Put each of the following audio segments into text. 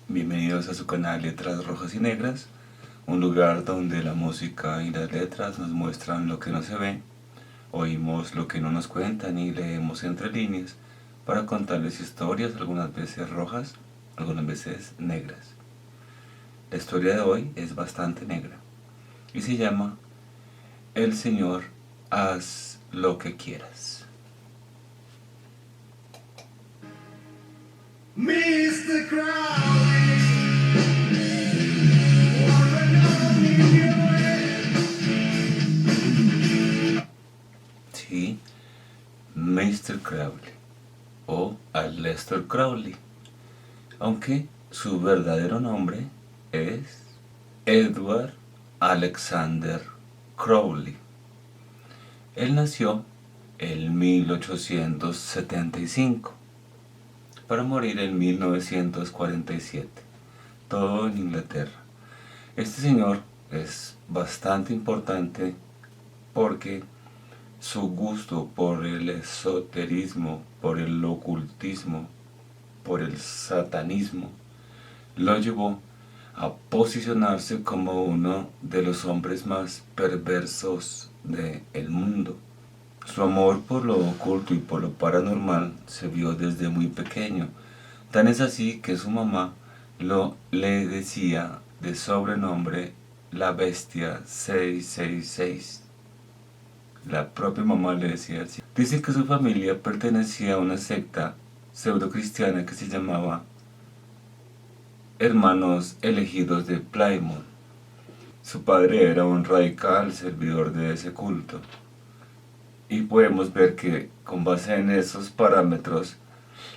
Bienvenidos a su canal Letras Rojas y Negras, un lugar donde la música y las letras nos muestran lo que no se ve, oímos lo que no nos cuentan y leemos entre líneas para contarles historias, algunas veces rojas, algunas veces negras. La historia de hoy es bastante negra y se llama El Señor, haz lo que quieras. Mr. Crowley, Sí, Mr. Crowley o Aleister Crowley, aunque su verdadero nombre es Edward Alexander Crowley. Él nació en 1875 para morir en 1947, todo en Inglaterra. Este señor es bastante importante porque su gusto por el esoterismo, por el ocultismo, por el satanismo, lo llevó a posicionarse como uno de los hombres más perversos del mundo. Su amor por lo oculto y por lo paranormal se vio desde muy pequeño. Tan es así que su mamá le decía de sobrenombre la bestia 666. La propia mamá le decía así. Dicen que su familia pertenecía a una secta pseudo-cristiana que se llamaba Hermanos Elegidos de Plymouth. Su padre era un radical servidor de ese culto. Y podemos ver que con base en esos parámetros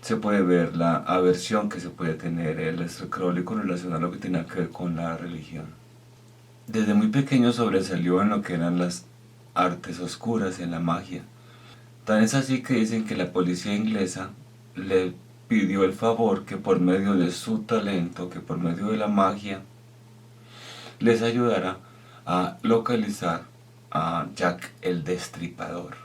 se puede ver la aversión que se puede tener el Aleister Crowley con relación a lo que tiene que ver con la religión. Desde muy pequeño sobresalió en lo que eran las artes oscuras, en la magia. Tan es así que dicen que la policía inglesa le pidió el favor que por medio de su talento, que por medio de la magia, les ayudara a localizar a Jack el Destripador.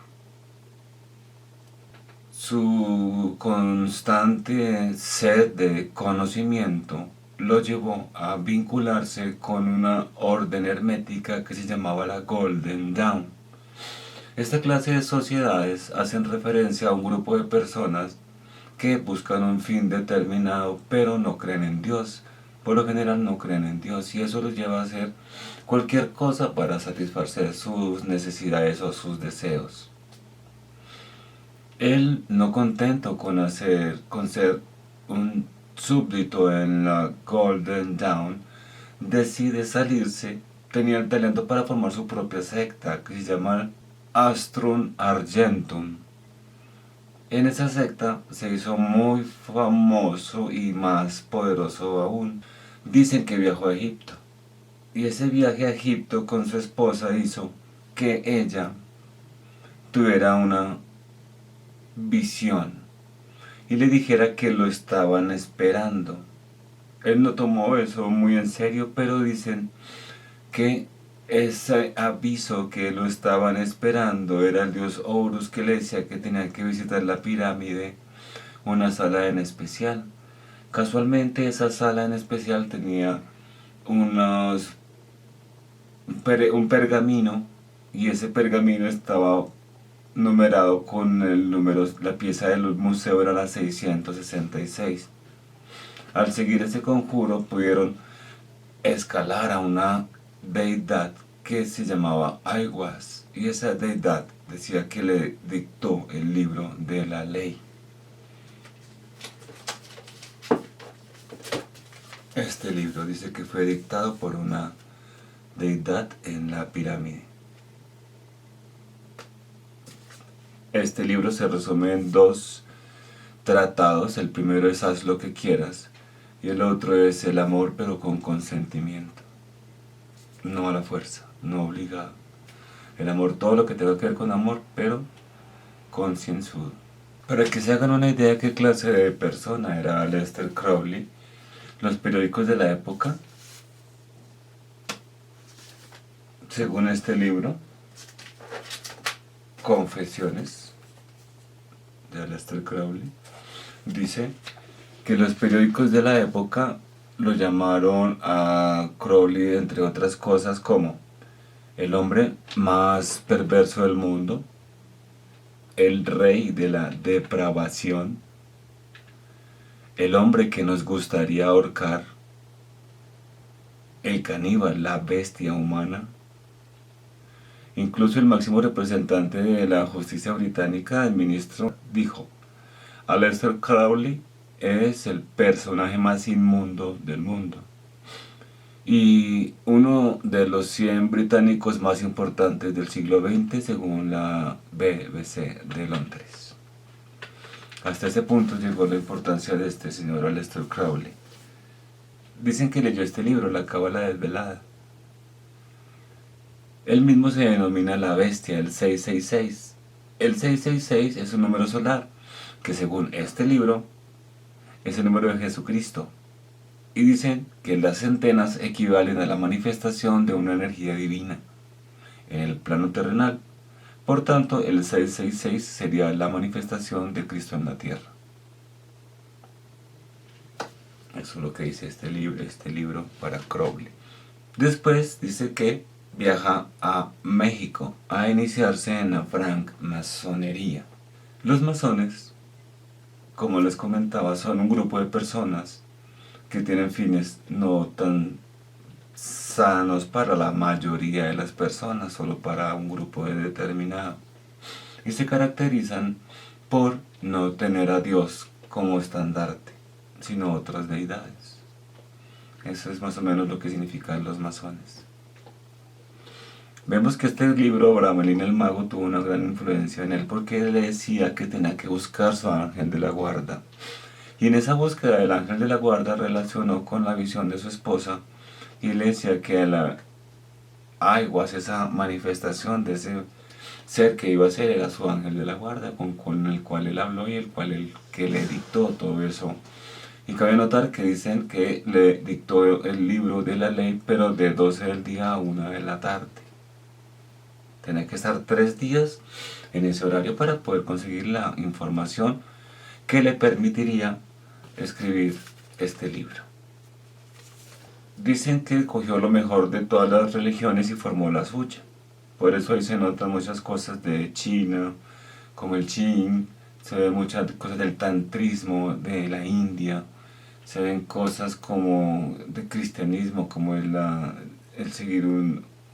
Su constante sed de conocimiento lo llevó a vincularse con una orden hermética que se llamaba la Golden Dawn. Esta clase de sociedades hacen referencia a un grupo de personas que buscan un fin determinado pero no creen en Dios. Por lo general no creen en Dios y eso los lleva a hacer cualquier cosa para satisfacer sus necesidades o sus deseos. Él, no contento con ser un súbdito en la Golden Dawn, decide salirse. Tenía el talento para formar su propia secta que se llama Astrum Argentum. En esa secta se hizo muy famoso y más poderoso aún. Dicen que viajó a Egipto. Y ese viaje a Egipto con su esposa hizo que ella tuviera una visión y le dijera que lo estaban esperando. Él no tomó eso muy en serio, pero dicen que ese aviso que lo estaban esperando era el dios Horus, que le decía que tenía que visitar la pirámide, una sala en especial. Casualmente esa sala en especial tenía un pergamino, y ese pergamino estaba numerado con el número, la pieza del museo era la 666. Al seguir ese conjuro pudieron escalar a una deidad que se llamaba Aiwass, y esa deidad decía que le dictó el libro de la ley. Este libro dice que fue dictado por una deidad en la pirámide. Este libro se resume en dos tratados. El primero es Haz lo que quieras y el otro es El amor pero con consentimiento. No a la fuerza, no obligado. El amor, todo lo que tenga que ver con amor, pero concienzudo. Para que se hagan una idea de qué clase de persona era Aleister Crowley, los periódicos de la época, según este libro, Confesiones de Aleister Crowley, dice que los periódicos de la época lo llamaron a Crowley, entre otras cosas, como el hombre más perverso del mundo, el rey de la depravación, el hombre que nos gustaría ahorcar, el caníbal, la bestia humana. Incluso el máximo representante de la justicia británica, el ministro, dijo: Aleister Crowley es el personaje más inmundo del mundo y uno de los 100 británicos más importantes del siglo XX según la BBC de Londres. Hasta ese punto llegó la importancia de este señor Aleister Crowley. Dicen que leyó este libro, La Cábala Desvelada. Él mismo se denomina la bestia, el 666. El 666 es un número solar, que según este libro es el número de Jesucristo. Y dicen que las centenas equivalen a la manifestación de una energía divina en el plano terrenal. Por tanto, el 666 sería la manifestación de Cristo en la tierra. Eso es lo que dice este libro para Crowley. Después dice que viaja a México a iniciarse en la francmasonería. Los masones, como les comentaba, son un grupo de personas que tienen fines no tan sanos para la mayoría de las personas, solo para un grupo determinado. Y se caracterizan por no tener a Dios como estandarte, sino otras deidades. Eso es más o menos lo que significan los masones. Vemos que este libro, Abramelín el Mago, tuvo una gran influencia en él porque él le decía que tenía que buscar su ángel de la guarda. Y en esa búsqueda del ángel de la guarda relacionó con la visión de su esposa y le decía que la aguas, esa manifestación de ese ser que iba a ser, era su ángel de la guarda, con el cual él habló y que le dictó todo eso. Y cabe notar que dicen que le dictó el libro de la ley, pero de 12 del día a 1 de la tarde. Tenía que estar 3 días en ese horario para poder conseguir la información que le permitiría escribir este libro. Dicen que cogió lo mejor de todas las religiones y formó la suya. Por eso ahí se notan muchas cosas de China, como el Chin, se ven muchas cosas del tantrismo de la India, se ven cosas como de cristianismo, como el seguir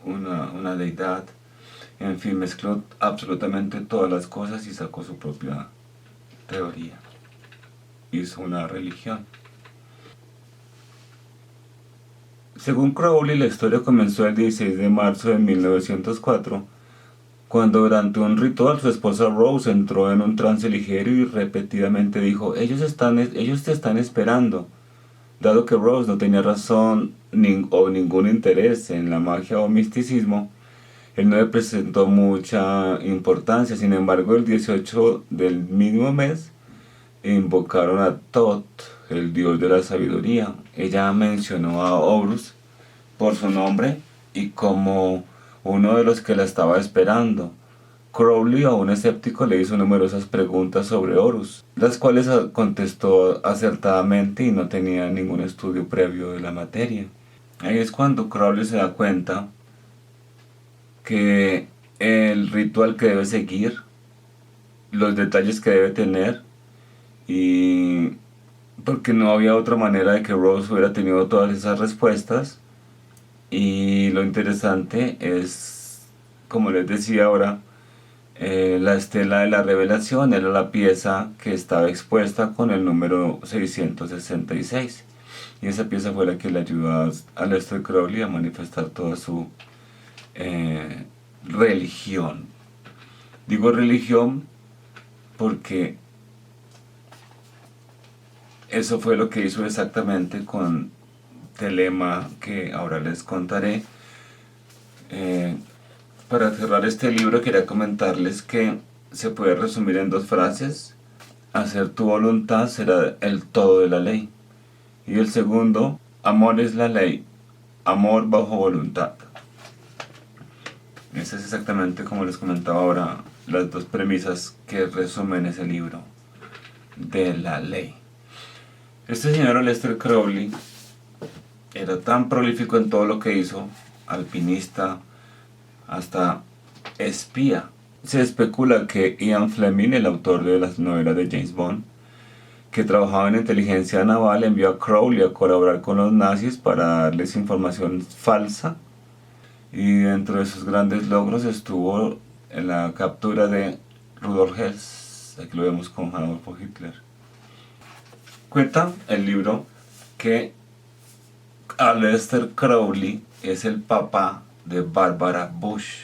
una deidad. En fin, mezcló absolutamente todas las cosas y sacó su propia teoría. Hizo una religión. Según Crowley, la historia comenzó el 16 de marzo de 1904, cuando durante un ritual su esposa Rose entró en un trance ligero y repetidamente dijo: ellos te están esperando. Dado que Rose no tenía razón o ningún interés en la magia o misticismo, él no le presentó mucha importancia. Sin embargo, el 18 del mismo mes invocaron a Thoth, el dios de la sabiduría. Ella mencionó a Horus por su nombre y como uno de los que la estaba esperando. Crowley, a un escéptico, le hizo numerosas preguntas sobre Horus, las cuales contestó acertadamente y no tenía ningún estudio previo de la materia. Ahí es cuando Crowley se da cuenta que el ritual que debe seguir, los detalles que debe tener, y porque no había otra manera de que Rose hubiera tenido todas esas respuestas. Y lo interesante es, como les decía ahora, la estela de la revelación era la pieza que estaba expuesta con el número 666. Y esa pieza fue la que le ayudó a Aleister Crowley a manifestar toda su religión. Digo religión porque eso fue lo que hizo exactamente con Telema, que ahora les contaré. Para cerrar este libro quería comentarles que se puede resumir en 2 frases: hacer tu voluntad será el todo de la ley. Y el segundo: amor es la ley, amor bajo voluntad. Esas es exactamente, como les comentaba ahora, las 2 premisas que resumen ese libro de la ley. Este señor Aleister Crowley era tan prolífico en todo lo que hizo, alpinista, hasta espía. Se especula que Ian Fleming, el autor de las novelas de James Bond, que trabajaba en inteligencia naval, envió a Crowley a colaborar con los nazis para darles información falsa. Y dentro de sus grandes logros estuvo en la captura de Rudolf Hess. Aquí lo vemos con Adolfo Hitler. Cuenta el libro que Aleister Crowley es el papá de Barbara Bush.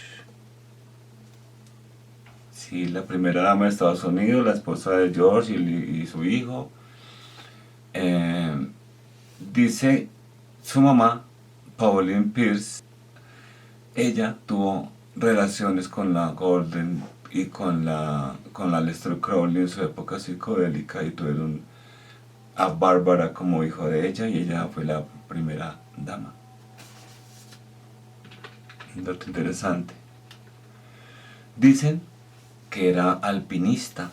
Sí, la primera dama de Estados Unidos, la esposa de George y su hijo. Dice su mamá, Pauline Pierce, ella tuvo relaciones con la Gordon y con la Aleister Crowley en su época psicodélica y tuvieron a Bárbara como hijo de ella y ella fue la primera dama. Un dato interesante. Dicen que era alpinista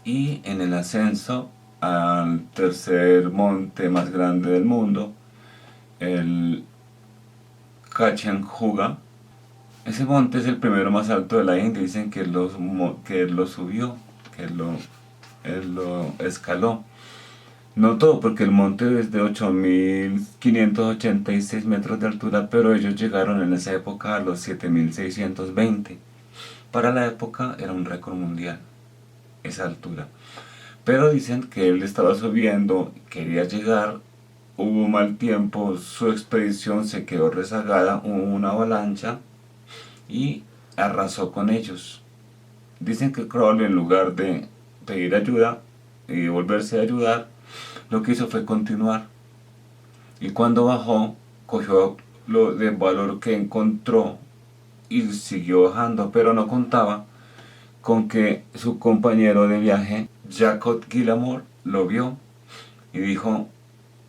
y en el ascenso al tercer monte más grande del mundo, el Kanchenjunga, ese monte es el primero más alto de la India. Dicen que él lo subió, que él lo escaló. No todo, porque el monte es de 8.586 metros de altura, pero ellos llegaron en esa época a los 7.620. Para la época era un récord mundial, esa altura. Pero dicen que él estaba subiendo, quería llegar, hubo mal tiempo, su expedición se quedó rezagada, hubo una avalancha y arrasó con ellos. Dicen que Crowley, en lugar de pedir ayuda y volverse a ayudar, lo que hizo fue continuar. Y cuando bajó, cogió lo de valor que encontró y siguió bajando, pero no contaba con que su compañero de viaje, Jacob Gillamore, lo vio y dijo,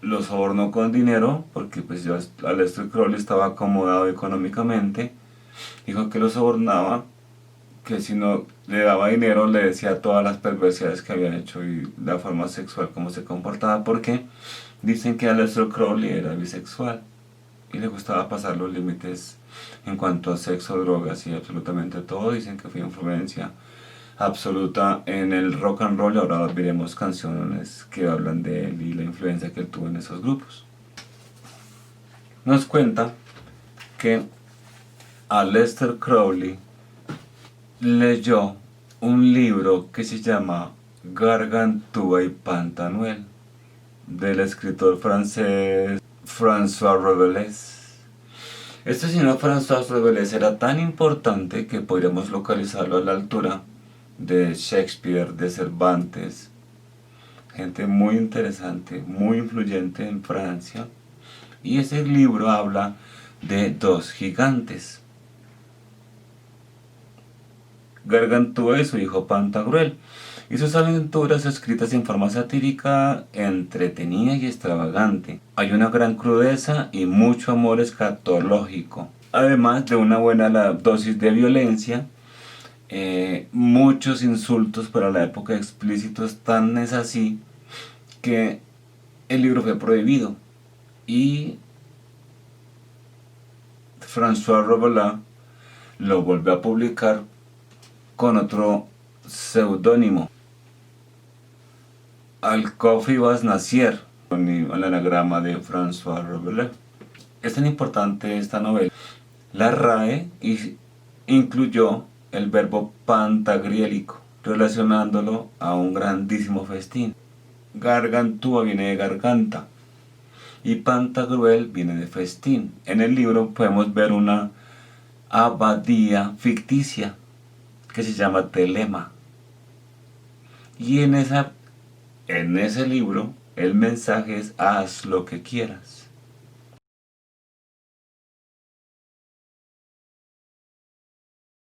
lo sobornó con dinero, porque pues ya Aleister Crowley estaba acomodado económicamente, dijo que lo sobornaba, que si no le daba dinero le decía todas las perversidades que había hecho y la forma sexual como se comportaba, porque dicen que Aleister Crowley era bisexual y le gustaba pasar los límites en cuanto a sexo, drogas y absolutamente todo. Dicen que fue influencia absoluta en el rock and roll. Ahora veremos canciones que hablan de él y la influencia que él tuvo en esos grupos. Nos cuenta que Aleister Crowley leyó un libro que se llama Gargantúa y Pantagruel, del escritor francés François Rabelais. Este señor François Rabelais era tan importante que podríamos localizarlo a la altura de Shakespeare, de Cervantes, gente muy interesante, muy influyente en Francia. Y ese libro habla de dos gigantes, Gargantúa y su hijo Pantagruel, y sus aventuras escritas en forma satírica, entretenida y extravagante. Hay una gran crudeza y mucho amor escatológico, además de una buena dosis de violencia, muchos insultos para la época explícitos, tan es así que el libro fue prohibido y François Rabelais lo volvió a publicar con otro seudónimo, Alcofi Basnacier, con el anagrama de François Rabelais. Es tan importante esta novela. La RAE incluyó el verbo pantagriélico, relacionándolo a un grandísimo festín. Gargantúa viene de garganta y Pantagruel viene de festín. En el libro podemos ver una abadía ficticia que se llama Telema. Y en ese libro el mensaje es: haz lo que quieras.